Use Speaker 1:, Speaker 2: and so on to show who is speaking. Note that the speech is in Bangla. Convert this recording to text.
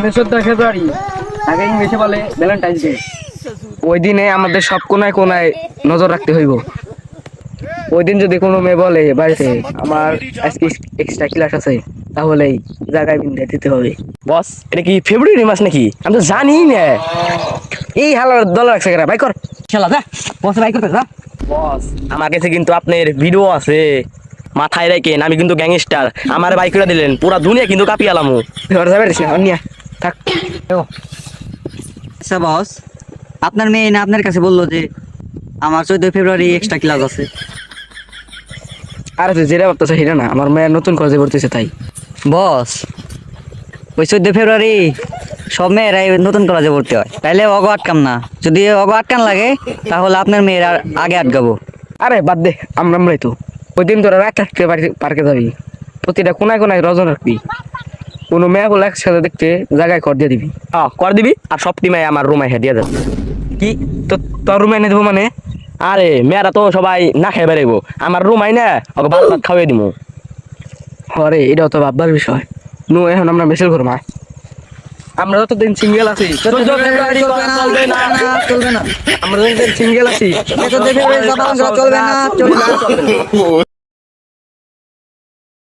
Speaker 1: সামনে 14 ফেব্রুয়ারি, আগে ইংলিশে বলে ভ্যালেন্টাইন্স ডে। ওই দিনে আমাদের সব কোনায় কোনায় নজর রাখতে হইব। ওই দিন যদি কোনো মেয়ে বলে বাড়িতে আমার আজকে এক্সট্রা ক্লাস আছে, তাহলে এই জায়গায় বিন্দা দিতে হবে।
Speaker 2: বস, এটা কি ফেব্রুয়ারি মাস নাকি? আমি তো জানি না।
Speaker 1: এই হালার দল রাখছে কেন ভাই? কর খেলা যা, বস ভাই করতে যা।
Speaker 2: বস, আমার কাছে কিন্তু আপনার ভিডিও আছে, মাথায় রেখেন। আমি কিন্তু গ্যাংস্টার। আমার বাইক করে দিলেন, পুরা দুনিয়া কিন্তু কাঁপিয়ালামু।
Speaker 1: ধর যাবে রে অন্যা থাক।
Speaker 3: আচ্ছা বস, আপনার মেয়ে না আপনার কাছে বললো যে আমার 14 ফেব্রুয়ারি এক্সট্রা ক্লাস আছে।
Speaker 1: আরে তুই যেটা ভাবতেছ সেটা না, আমার মেয়ের নতুন কলেজে ভর্তিছে তাই।
Speaker 3: বস, ওই 14 ফেব্রুয়ারি সব মেয়েরাই নতুন কলেজে ভর্তি হয়, তাইলে অগো আটকাম না। যদি অগো আটকান লাগে তাহলে আপনার মেয়ের আগে আটকাবো।
Speaker 1: আরে বাদ দে, আমরাই তো। ওই দিন তোরা রাত থাকতে পার্কে যাবি, প্রতিটা কোনায় কোনায় রজন রাখবি, কোনো মেয়ে বলে একসাথে দেখতে জায়গায় কর দিয়ে দিবি।
Speaker 2: হ্যাঁ, করে দিবি। আর সব টিমায় আমার রুমায় হেঁটিয়ে যাবে।
Speaker 1: কি তো তোর রুমে এনে দেবো মানে?
Speaker 2: আরে মেয়েরা তো সবাই না খেয়ে বেড়াইবো, আমার রুমাই না ওকে ভাত ভাত খাওয়াই দিব।
Speaker 1: হরে এটাও তো ভাববার বিষয়। এখন আমরা মেসেল করবো না, আমরা যতদিন সিঙ্গেল আছি।
Speaker 3: 14 ফেব্রুয়ারি চলবে না, চলবে না।
Speaker 1: আমরা যতদিন সিঙ্গেল আছি,
Speaker 3: 14 ফেব্রুয়ারি চলবে না, চলবে না।